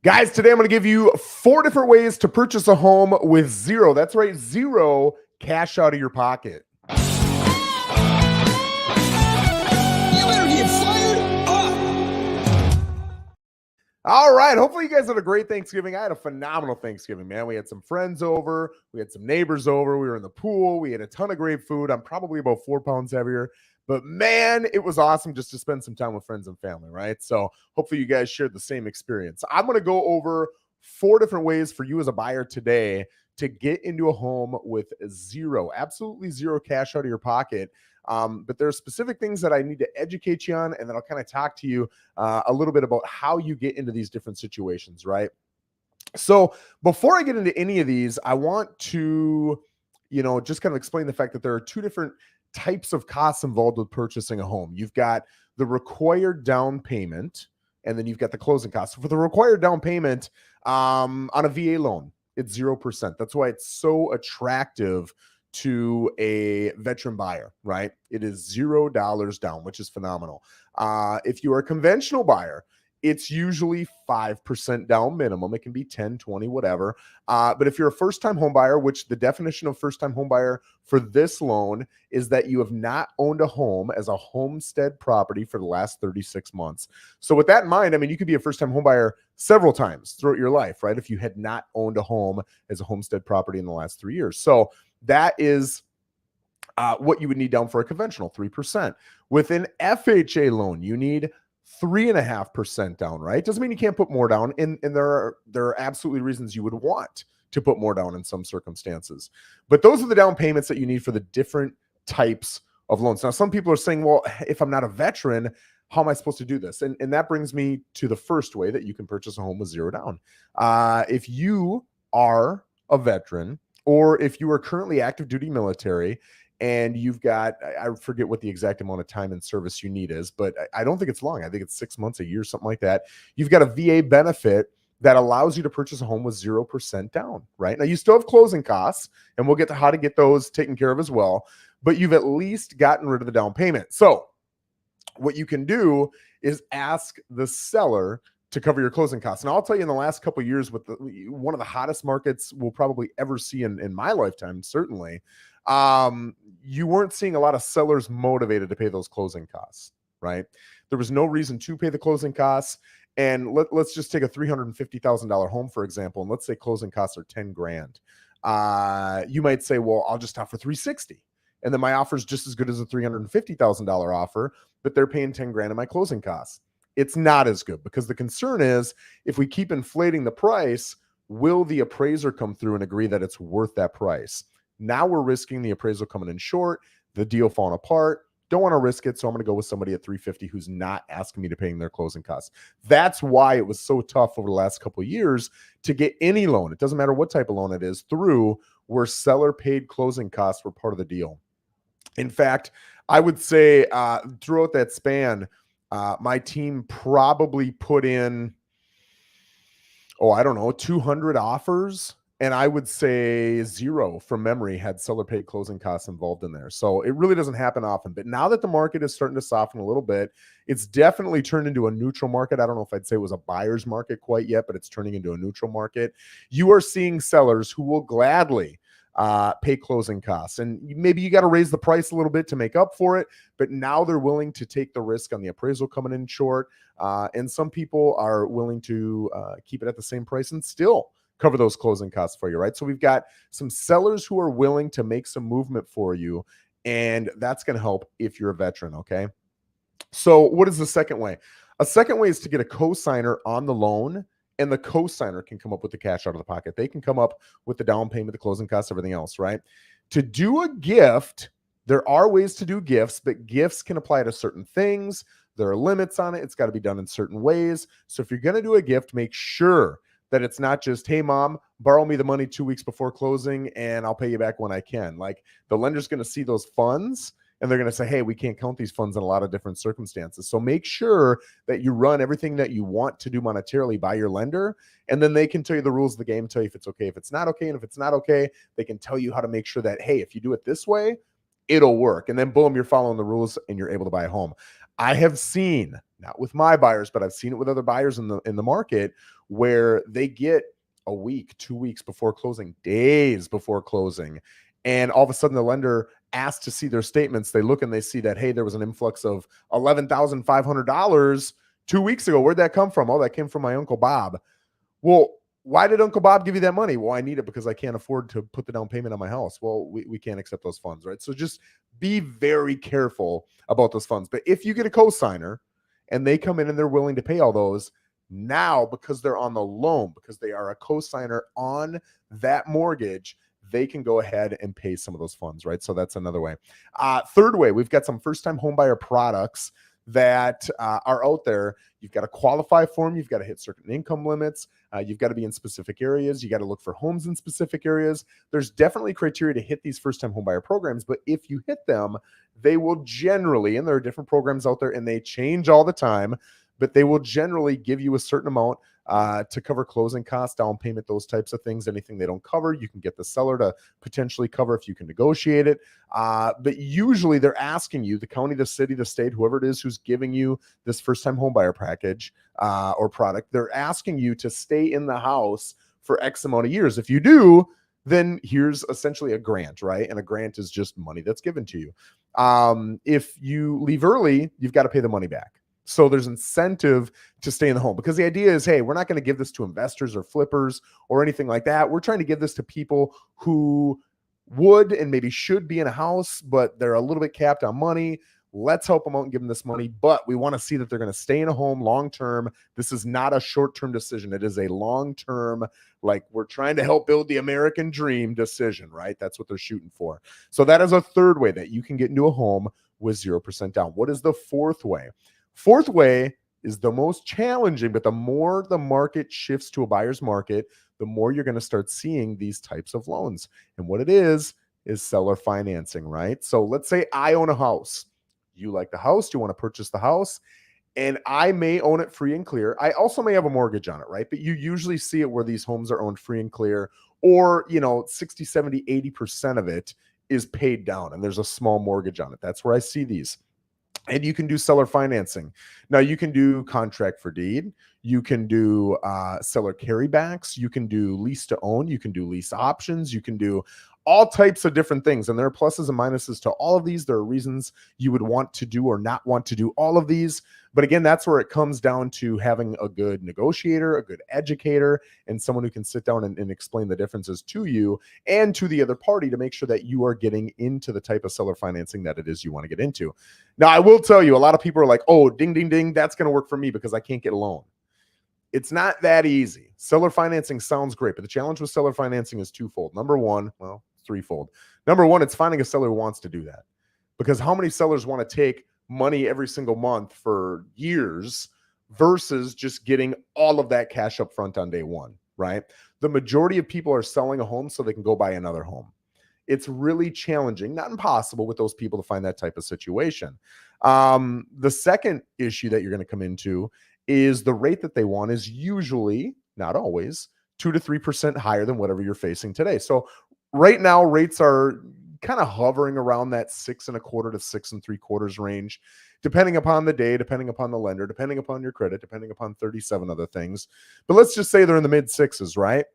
Guys, today I'm going to give you 4 different ways to purchase a home with zero. That's right, zero cash out of your pocket. You better get fired up. All right. Hopefully you guys had a great Thanksgiving. I had a phenomenal Thanksgiving, man. We had some friends over. We had some neighbors over. We were in the pool. We had a ton of great food. I'm probably about 4 pounds heavier. But man, it was awesome just to spend some time with friends and family, right? So hopefully you guys shared the same experience. I'm going to go over 4 different ways for you as a buyer today to get into a home with absolutely zero cash out of your pocket. But there are specific things that I need to educate you on, and then I'll kind of talk to you a little bit about how you get into these different situations, right? So before I get into any of these, I want to, just kind of explain the fact that there are 2 different types of costs involved with purchasing a home. You've got the required down payment, and then you've got the closing costs. So for the required down payment on a VA loan, it's 0%. That's why it's so attractive to a veteran buyer, right? It is $0 down, which is phenomenal. If you are a conventional buyer, it's usually 5% down minimum. It can be 10, 20, whatever. But if you're a first-time home buyer, which the definition of first-time home buyer for this loan is that you have not owned a home as a homestead property for the last 36 months. So with that in mind, I mean, you could be a first-time home buyer several times throughout your life, right? If you had not owned a home as a homestead property in the last 3 years. So that is what you would need down for a conventional, 3%. With an FHA loan, you need 3.5% down, right? Doesn't mean you can't put more down. And there are absolutely reasons you would want to put more down in some circumstances. But those are the down payments that you need for the different types of loans. Now, some people are saying, well, if I'm not a veteran, how am I supposed to do this? And that brings me to the first way that you can purchase a home with zero down. If you are a veteran, or if you are currently active duty military and you've got, I forget what the exact amount of time in service you need is, but I don't think it's long. I think it's 6 months, a year, something like that. You've got a VA benefit that allows you to purchase a home with 0% down, right? Now, you still have closing costs, and we'll get to how to get those taken care of as well, but you've at least gotten rid of the down payment. So what you can do is ask the seller to cover your closing costs. And I'll tell you, in the last couple of years, with one of the hottest markets we'll probably ever see in my lifetime, certainly, you weren't seeing a lot of sellers motivated to pay those closing costs, right? There was no reason to pay the closing costs. And let's just take a $350,000 home, for example, and let's say closing costs are 10 grand. You might say, well, I'll just offer 360. And then my offer is just as good as a $350,000 offer, but they're paying 10 grand in my closing costs. It's not as good, because the concern is, if we keep inflating the price, will the appraiser come through and agree that it's worth that price? Now we're risking the appraisal coming in short, the deal falling apart. Don't want to risk it, so I'm going to go with somebody at 350 who's not asking me to pay their closing costs. That's why it was so tough over the last couple of years to get any loan. It doesn't matter what type of loan it is, through where seller paid closing costs were part of the deal. In fact, I would say throughout that span, my team probably put in, 200 offers. And I would say 0 from memory had seller paid closing costs involved in there. So it really doesn't happen often. But now that the market is starting to soften a little bit, it's definitely turned into a neutral market. I don't know if I'd say it was a buyer's market quite yet, but it's turning into a neutral market. You are seeing sellers who will gladly pay closing costs. And maybe you got to raise the price a little bit to make up for it, but now they're willing to take the risk on the appraisal coming in short. And some people are willing to keep it at the same price and still cover those closing costs for you, right? So we've got some sellers who are willing to make some movement for you, and that's going to help if you're a veteran, okay? So what is the second way? A second way is to get a cosigner on the loan, and the cosigner can come up with the cash out of the pocket. They can come up with the down payment, the closing costs, everything else, right? To do a gift, there are ways to do gifts, but gifts can apply to certain things. There are limits on it. It's got to be done in certain ways. So if you're going to do a gift, make sure that it's not just, hey, mom, borrow me the money 2 weeks before closing and I'll pay you back when I can. Like, the lender's going to see those funds and they're going to say, hey, we can't count these funds in a lot of different circumstances. So make sure that you run everything that you want to do monetarily by your lender, and then they can tell you the rules of the game, tell you if it's okay, if it's not okay. And if it's not okay, they can tell you how to make sure that, hey, if you do it this way, it'll work. And then boom, you're following the rules and you're able to buy a home. I have seen not with my buyers, but I've seen it with other buyers in the market where they get a week, 2 weeks before closing, days before closing, and all of a sudden the lender asks to see their statements. They look and they see that, hey, there was an influx of $11,500 2 weeks ago. Where'd that come from? Oh, that came from my Uncle Bob. Well, why did Uncle Bob give you that money? Well, I need it because I can't afford to put the down payment on my house. Well, we can't accept those funds, right? So just be very careful about those funds. But if you get a cosigner and they come in and they're willing to pay all those, now because they're on the loan, because they are a cosigner on that mortgage, they can go ahead and pay some of those funds, right? So that's another way. Third way, we've got some first-time homebuyer products that are out there. You've got to qualify for them. You've got to hit certain income limits. You've got to be in specific areas. You got to look for homes in specific areas. There's definitely criteria to hit these first-time homebuyer programs, but if you hit them, they will generally, and there are different programs out there and they change all the time, but they will generally give you a certain amount to cover closing costs, down payment, those types of things. Anything they don't cover, you can get the seller to potentially cover if you can negotiate it. But usually they're asking you, the county, the city, the state, whoever it is who's giving you this first-time homebuyer package or product, they're asking you to stay in the house for X amount of years. If you do, then here's essentially a grant, right? And a grant is just money that's given to you. If you leave early, you've got to pay the money back. So there's incentive to stay in the home, because the idea is, hey, we're not going to give this to investors or flippers or anything like that. We're trying to give this to people who would and maybe should be in a house, but they're a little bit capped on money. Let's help them out and give them this money, but we want to see that they're going to stay in a home long-term. This is not a short-term decision. It is a long-term, like we're trying to help build the American dream decision, right? That's what they're shooting for. So that is a third way that you can get into a home with 0% down. What is the fourth way? Fourth way is the most challenging, but the more the market shifts to a buyer's market, the more you're going to start seeing these types of loans. And what it is seller financing, right? So let's say I own a house. You like the house, you want to purchase the house, and I may own it free and clear. I also may have a mortgage on it, right? But you usually see it where these homes are owned free and clear, or, 60, 70, 80% of it is paid down and there's a small mortgage on it. That's where I see these. And you can do seller financing. Now, you can do contract for deed. You can do seller carrybacks. You can do lease to own. You can do lease options. You can do all types of different things. And there are pluses and minuses to all of these. There are reasons you would want to do or not want to do all of these. But again, that's where it comes down to having a good negotiator, a good educator, and someone who can sit down and explain the differences to you and to the other party to make sure that you are getting into the type of seller financing that it is you want to get into. Now, I will tell you, a lot of people are like, oh, ding, ding, ding, that's going to work for me because I can't get a loan. It's not that easy. Seller financing sounds great, but the challenge with seller financing is twofold. Number one, well, threefold. Number one, it's finding a seller who wants to do that. Because how many sellers want to take money every single month for years versus just getting all of that cash up front on day one, right? The majority of people are selling a home so they can go buy another home. It's really challenging, not impossible, with those people to find that type of situation. The second issue that you're going to come into is the rate that they want is usually, not always, 2 to 3% higher than whatever you're facing today. So right now, rates are kind of hovering around that 6.25 to 6.75 range, depending upon the day, depending upon the lender, depending upon your credit, depending upon 37 other things. But let's just say they're in the mid sixes, right?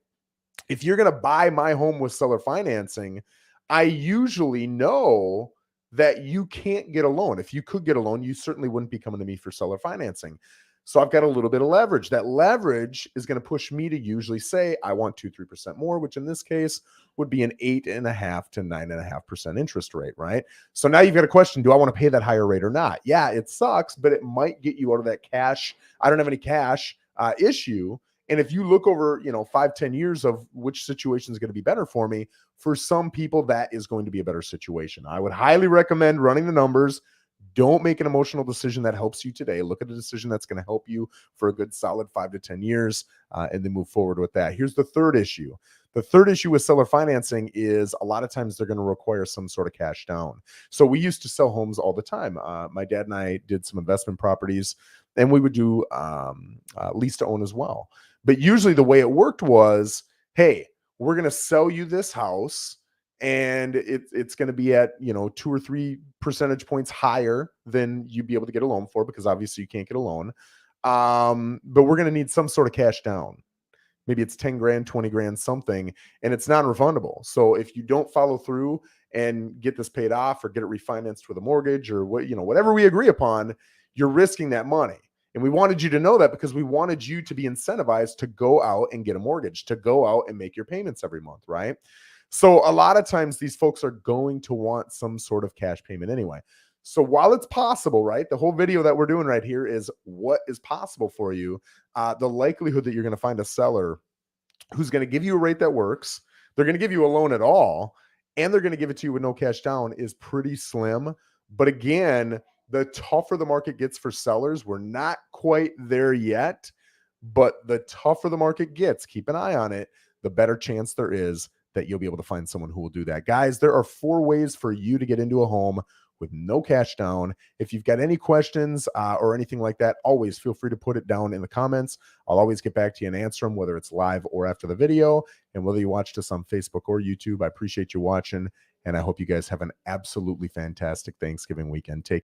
If you're going to buy my home with seller financing, I usually know that you can't get a loan. If you could get a loan, you certainly wouldn't be coming to me for seller financing. So I've got a little bit of leverage. That leverage is going to push me to usually say, I want 2-3% more, which in this case would be an 8.5 to 9.5% interest rate, right? So now you've got a question, do I want to pay that higher rate or not? Yeah, it sucks, but it might get you out of that cash. I don't have any cash issue. And if you look over, 5-10 years of which situation is going to be better for me, for some people, that is going to be a better situation. I would highly recommend running the numbers. Don't make an emotional decision that helps you today. Look at a decision that's going to help you for a good solid 5 to 10 years, and then move forward with that. Here's the third issue. The third issue with seller financing is a lot of times they're going to require some sort of cash down. So we used to sell homes all the time. My dad and I did some investment properties, and we would do lease to own as well. But usually the way it worked was, hey, we're going to sell you this house, and it's going to be at, 2 or 3 percentage points higher than you'd be able to get a loan for, because obviously you can't get a loan. But we're going to need some sort of cash down. Maybe it's 10 grand, 20 grand, something, and it's non-refundable. So if you don't follow through and get this paid off or get it refinanced with a mortgage or whatever we agree upon, you're risking that money. And we wanted you to know that, because we wanted you to be incentivized to go out and get a mortgage, to go out and make your payments every month, right? So a lot of times these folks are going to want some sort of cash payment anyway. So while it's possible, right, the whole video that we're doing right here is what is possible for you. The likelihood that you're going to find a seller who's going to give you a rate that works, they're going to give you a loan at all, and they're going to give it to you with no cash down is pretty slim. But again, the tougher the market gets for sellers, we're not quite there yet, but the tougher the market gets, keep an eye on it, the better chance there is that you'll be able to find someone who will do that. Guys, there are 4 ways for you to get into a home with no cash down. If you've got any questions or anything like that, always feel free to put it down in the comments. I'll always get back to you and answer them, whether it's live or after the video. And whether you watched us on Facebook or YouTube, I appreciate you watching. And I hope you guys have an absolutely fantastic Thanksgiving weekend. Take